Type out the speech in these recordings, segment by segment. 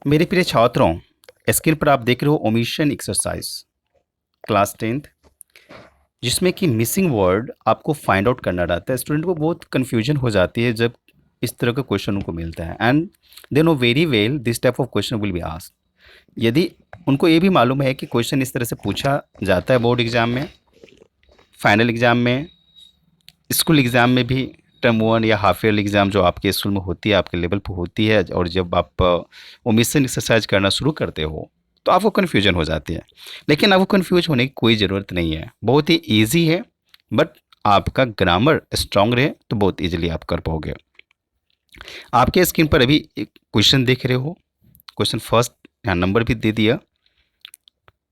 मेरे प्रिय छात्रों, स्क्रीन पर आप देख रहे हो ओमिशन एक्सरसाइज क्लास 10th, जिसमें कि मिसिंग वर्ड आपको फाइंड आउट करना रहता है। स्टूडेंट को बहुत कन्फ्यूजन हो जाती है जब इस तरह का क्वेश्चन उनको मिलता है, and they know very well this type of question will be asked. यदि उनको ये भी मालूम है कि क्वेश्चन इस तरह से पूछा जाता है बोर्ड एग्जाम में, फाइनल एग्जाम में, स्कूल एग्ज़ाम में भी, टर्म वन या हाफ ईयरली एग्ज़ाम जो आपके स्कूल में होती है, आपके लेवल पे होती है, और जब आप ओमिशन एक्सरसाइज करना शुरू करते हो तो आपको कन्फ्यूजन हो जाती है। लेकिन आपको कन्फ्यूज होने की कोई ज़रूरत नहीं है, बहुत ही ईजी है। बट आपका ग्रामर स्ट्रांग रहे तो बहुत ईजिली आप कर पाओगे। आपके स्क्रीन पर अभी एक क्वेश्चन देख रहे हो। क्वेश्चन फर्स्ट यहाँ नंबर भी दे दिया।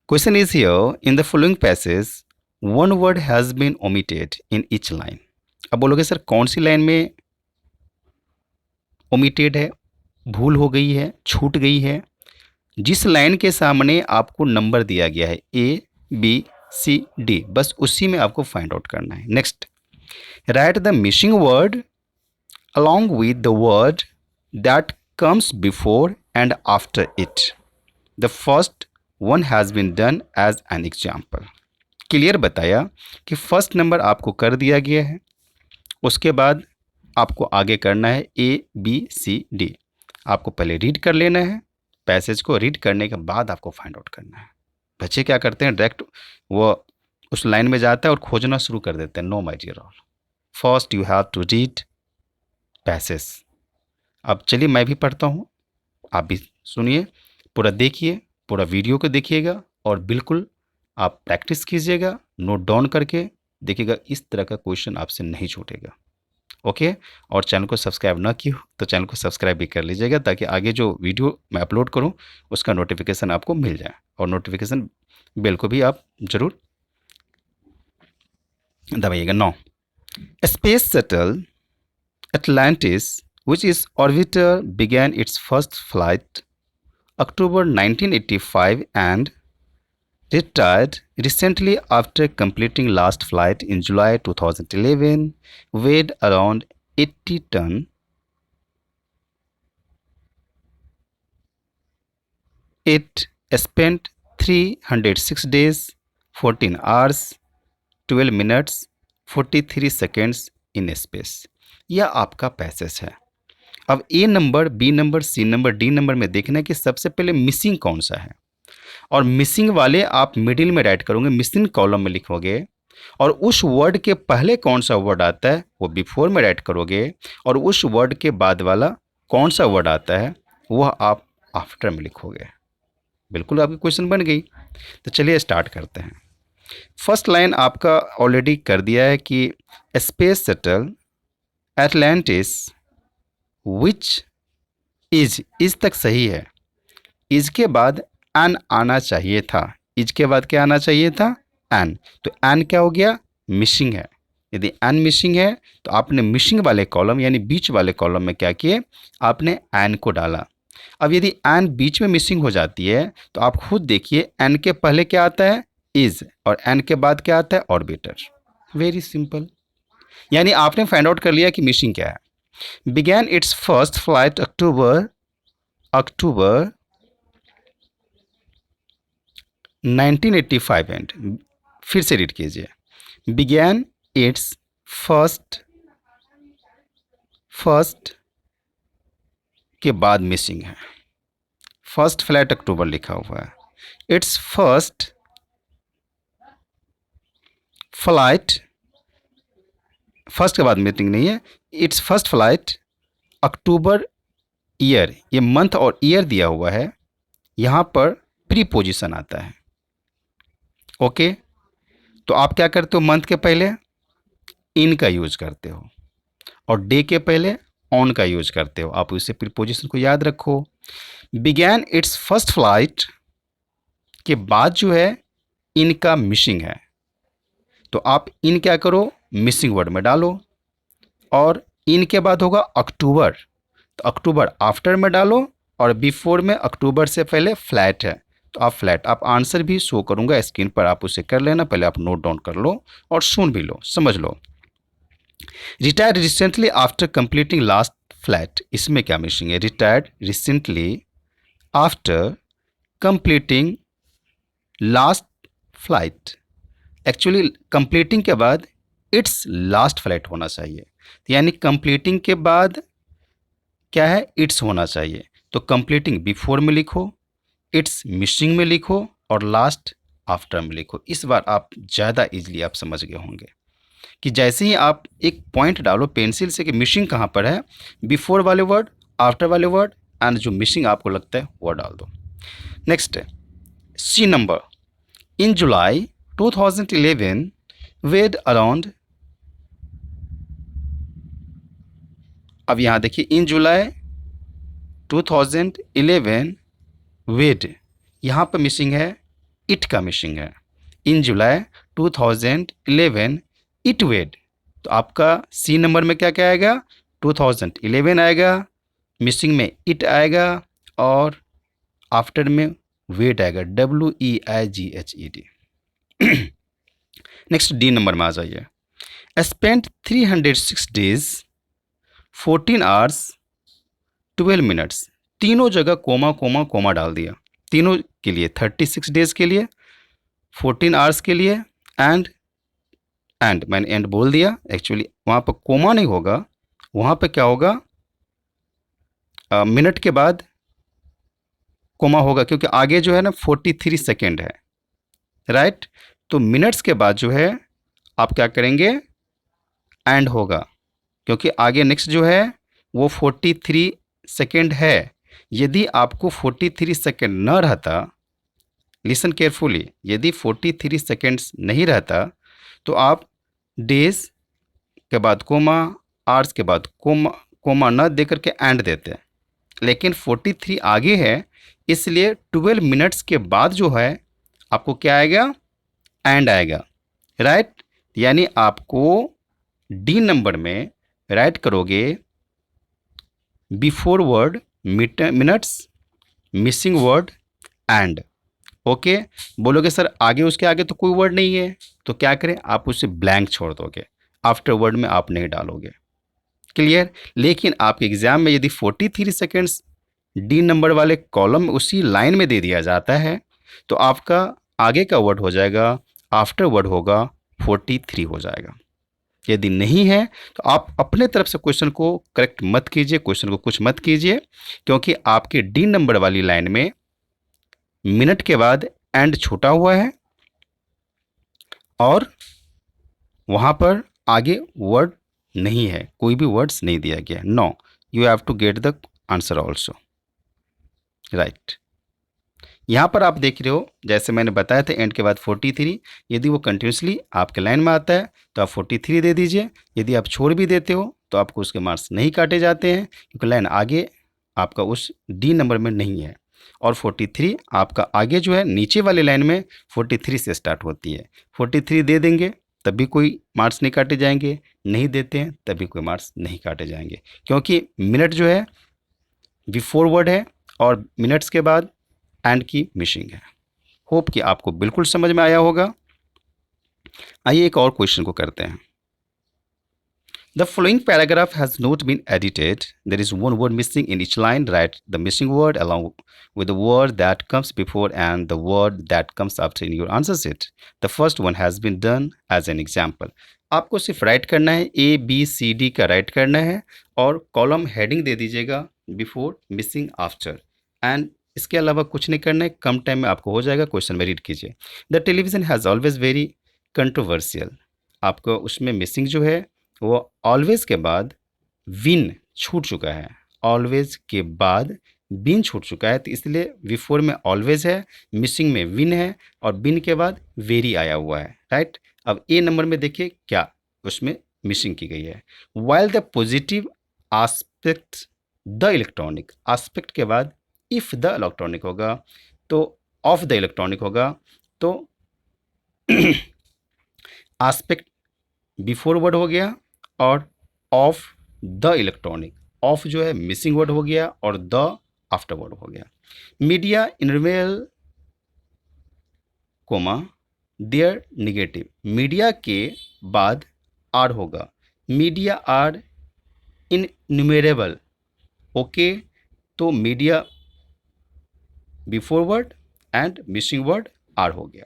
Question is here, in the following passage one word has been omitted in each line. अब बोलोगे सर कौन सी लाइन में ओमिटेड है, भूल हो गई है, छूट गई है? जिस लाइन के सामने आपको नंबर दिया गया है ए बी सी डी, बस उसी में आपको फाइंड आउट करना है। Next, right the missing word along with the word that comes before and after it. The first one has been done as an example. Clear बताया कि first number आपको कर दिया गया है, उसके बाद आपको आगे करना है ए बी सी डी। आपको पहले रीड कर लेना है, पैसेज को रीड करने के बाद आपको फाइंड आउट करना है। बच्चे क्या करते हैं, डायरेक्ट वो उस लाइन में जाता है और खोजना शुरू कर देते हैं। No my dear all, first you have to read passage. अब चलिए मैं भी पढ़ता हूँ, आप भी सुनिए, पूरा देखिए, पूरा वीडियो को देखिएगा और बिल्कुल आप प्रैक्टिस कीजिएगा, नोट डाउन करके देखिएगा, इस तरह का क्वेश्चन आपसे नहीं छूटेगा। ओके, और चैनल को सब्सक्राइब ना की हो तो चैनल को सब्सक्राइब भी कर लीजिएगा, ताकि आगे जो वीडियो मैं अपलोड करूँ उसका नोटिफिकेशन आपको मिल जाए, और नोटिफिकेशन बेल को भी आप ज़रूर दबाइएगा। 9, space shuttle Atlantis, which is orbiter, began its first flight October 1985 and retired recently after completing last flight in July 2011, weighed around 80 ton. It spent 306 days, 14 hours, 12 minutes, 43 seconds in space. यह आपका passage है। अब A number, B number, C number, D number में देखना है कि सबसे पहले मिसिंग कौन सा है, और मिसिंग वाले आप मिडिल में राइट करोगे, मिसिंग कॉलम में लिखोगे, और उस वर्ड के पहले कौन सा वर्ड आता है वो बिफोर में राइट करोगे, और उस वर्ड के बाद वाला कौन सा वर्ड आता है वह आप आफ्टर में लिखोगे। बिल्कुल आपकी क्वेश्चन बन गई। तो चलिए स्टार्ट करते हैं। फर्स्ट लाइन आपका ऑलरेडी कर दिया है कि space shuttle Atlantis which is तक सही है। इज के बाद एन आना चाहिए था। इज के बाद क्या आना चाहिए था? एन। तो एन क्या हो गया? मिसिंग है। यदि एन मिसिंग है तो आपने मिसिंग वाले कॉलम यानी बीच वाले कॉलम में क्या किए? आपने एन को डाला। अब यदि एन बीच में मिसिंग हो जाती है तो आप खुद देखिए, एन के पहले क्या आता है? इज, और एन के बाद क्या आता है? ऑर्बिटर। Very simple. यानी आपने फाइंड आउट कर लिया कि मिसिंग क्या है। began its first flight October 1985 and, फिर से रीड कीजिए, began its फर्स्ट के बाद मिसिंग है। फर्स्ट फ्लाइट अक्टूबर लिखा हुआ है। इट्स फर्स्ट फ्लाइट, फर्स्ट के बाद मीटिंग नहीं है। It's first flight October year, ये मंथ और ईयर दिया हुआ है, यहाँ पर प्रीपोजिशन आता है। ओके, तो आप क्या करते हो? मंथ के पहले इन का यूज करते हो, और डे के पहले ऑन का यूज करते हो। आप उसे प्रीपोजिशन को याद रखो। बिगैन इट्स फर्स्ट फ्लाइट के बाद जो है इनका मिसिंग है, तो आप इन क्या करो? मिसिंग वर्ड में डालो, और इन के बाद होगा अक्टूबर, तो अक्टूबर आफ्टर में डालो, और बिफोर में अक्टूबर से पहले फ्लैट है तो आप फ्लैट। आप आंसर भी शो करूंगा स्क्रीन पर, आप उसे कर लेना, पहले आप नोट डाउन कर लो और सुन भी लो, समझ लो। Retired recently after completing last flat, इसमें क्या मिसिंग है? Retired recently after completing last flight. Actually completing के बाद इट्स लास्ट फ्लाइट होना चाहिए, यानी कंप्लीटिंग के बाद क्या है, इट्स होना चाहिए। तो कंप्लीटिंग बिफोर में लिखो, इट्स मिसिंग में लिखो और लास्ट आफ्टर में लिखो। इस बार आप ज़्यादा इजीली आप समझ गए होंगे कि जैसे ही आप एक पॉइंट डालो पेंसिल से कि मिसिंग कहाँ पर है, बिफोर वाले वर्ड, आफ्टर वाले वर्ड एंड जो मिसिंग आपको लगता है वो डाल दो। नेक्स्ट है सी नंबर। इन जुलाई 2011 वेड अराउंड, अब यहाँ देखिए इन जुलाई 2011 वेड, यहाँ पर मिसिंग है, इट का मिसिंग है। इन जुलाई 2011 इट वेड, तो आपका सी नंबर में क्या क्या आएगा, 2011 आएगा, मिसिंग में इट आएगा और आफ्टर में वेड आएगा, WEIGHED। नेक्स्ट डी नंबर में आ जाइए। स्पेंड 306 डेज 14 आवर्स 12 मिनट्स, तीनों जगह कोमा कोमा कोमा डाल दिया, तीनों के लिए 36 डेज के लिए, 14 आवर्स के लिए एंड मैंने एंड बोल दिया। एक्चुअली वहाँ पर कोमा नहीं होगा, वहाँ पर क्या होगा, मिनट के बाद कोमा होगा, क्योंकि आगे जो है ना 43 सेकेंड है, राइट। तो मिनट्स के बाद जो है आप क्या करेंगे, एंड होगा, क्योंकि आगे नेक्स्ट जो है वो 43 सेकेंड है। यदि आपको 43 सेकेंड न रहता, लिसन केयरफुली, यदि 43 सेकेंड्स नहीं रहता तो आप डेज के बाद कोमा, आवर्स के बाद कोमा, कोमा न दे करके एंड देते, लेकिन 43 आगे है, इसलिए 12 मिनट्स के बाद जो है आपको क्या आएगा, एंड आएगा, राइट। यानी आपको डी नंबर में राइट करोगे before word minutes, missing word and, okay. बोलोगे सर आगे उसके आगे तो कोई वर्ड नहीं है, तो क्या करें, आप उसे ब्लैंक छोड़ दोगे, आफ्टर वर्ड में आप नहीं डालोगे, क्लियर। लेकिन आपके एग्जाम में यदि 43 सेकेंड्स डी नंबर वाले कॉलम में उसी लाइन में दे दिया जाता है तो आपका आगे का वर्ड हो जाएगा, आफ्टर वर्ड होगा 43 हो जाएगा। यदि नहीं है तो आप अपने तरफ से क्वेश्चन को करेक्ट मत कीजिए, क्वेश्चन को कुछ मत कीजिए, क्योंकि आपके डी नंबर वाली लाइन में मिनट के बाद एंड छूटा हुआ है और वहाँ पर आगे वर्ड नहीं है, कोई भी वर्ड्स नहीं दिया गया। No, you have to get the answer also, right. यहाँ पर आप देख रहे हो जैसे मैंने बताया था एंड के बाद 43, यदि वो कंटिन्यूसली आपके लाइन में आता है तो आप 43 दे दीजिए, यदि आप छोड़ भी देते हो तो आपको उसके मार्क्स नहीं काटे जाते हैं, क्योंकि लाइन आगे आपका उस डी नंबर में नहीं है और 43 आपका आगे जो है नीचे वाली लाइन में 43 से स्टार्ट होती है। 43 दे देंगे तब भी कोई मार्क्स नहीं काटे जाएंगे, नहीं देते हैं तभी कोई मार्क्स नहीं काटे जाएंगे, क्योंकि मिनट जो है बिफोर वर्ड है और मिनट्स के बाद एंड की मिसिंग है। होप कि आपको बिल्कुल समझ में आया होगा। आइए एक और क्वेश्चन को करते हैं। The following paragraph has not been edited. There is one word missing in each line. Write the missing word along with the word that comes before and the word that comes after in your answer sheet. The first one has been done as an example. आपको सिर्फ right करना है, ABCD का right करना है और column heading दे दीजिएगा before, missing, after and इसके अलावा कुछ नहीं करना है, कम टाइम में आपको हो जाएगा। क्वेश्चन में रीड कीजिए। The television has always very controversial, आपको उसमें मिसिंग जो है वो ऑलवेज के बाद विन छूट चुका है, ऑलवेज के बाद बिन छूट चुका है, तो इसलिए बिफोर में ऑलवेज है, मिसिंग में विन है और बिन के बाद वेरी आया हुआ है, राइट। अब ए नंबर में देखिए क्या उसमें मिसिंग की गई है। While the positive aspect the electronic, aspect के बाद इफ़ द इलेक्ट्रॉनिक होगा तो ऑफ द इलेक्ट्रॉनिक होगा, तो आस्पेक्ट बिफोर वर्ड हो गया और ऑफ द इलेक्ट्रॉनिक, ऑफ जो है मिसिंग वर्ड हो गया और द आफ्टर वर्ड हो गया। मीडिया इनवेल कोमा देयर निगेटिव, मीडिया के बाद आर होगा, मीडिया आर इनन्यूमरेबल, ओके। तो media before word and missing word are हो गया।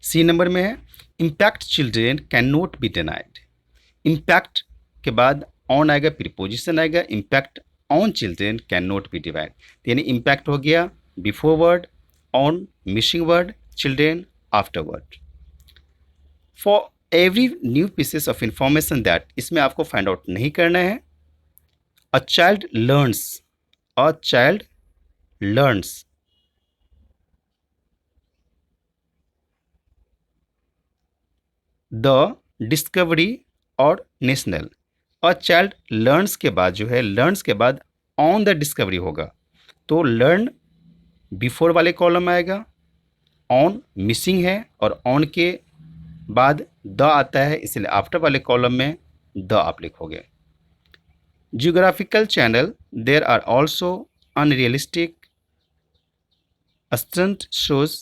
सी नंबर में है impact children can not be denied. Impact के बाद ऑन आएगा, प्रीपोजिशन आएगा, impact on children can not be divide, यानी इम्पैक्ट हो गया before word, on, missing word, children, after word. For every new pieces of information that, इसमें आपको find out नहीं करना है। A child learns, a child learns, the discovery और national. A child learns के बाद जो है, लर्न्स के बाद ऑन द डिस्कवरी होगा, तो लर्न बिफोर वाले कॉलम में आएगा, ऑन मिसिंग है और ऑन के बाद द आता है, इसलिए आफ्टर वाले कॉलम में द आप लिखोगे। Geographical channel, there are also unrealistic stunt shows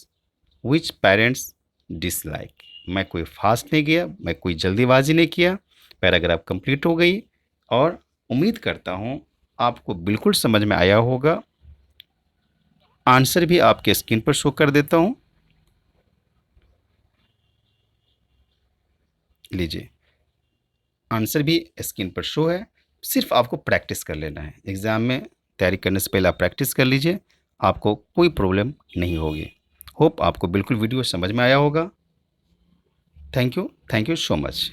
which parents dislike. मैं कोई फास्ट नहीं किया, मैं कोई जल्दीबाजी नहीं किया, पैराग्राफ कंप्लीट हो गई और उम्मीद करता हूँ आपको बिल्कुल समझ में आया होगा। आंसर भी आपके स्क्रीन पर शो कर देता हूँ, लीजिए आंसर भी स्क्रीन पर शो है। सिर्फ आपको प्रैक्टिस कर लेना है, एग्ज़ाम में तैयारी करने से पहले आप प्रैक्टिस कर लीजिए, आपको कोई प्रॉब्लम नहीं होगी। होप आपको बिल्कुल वीडियो समझ में आया होगा। Thank you so much.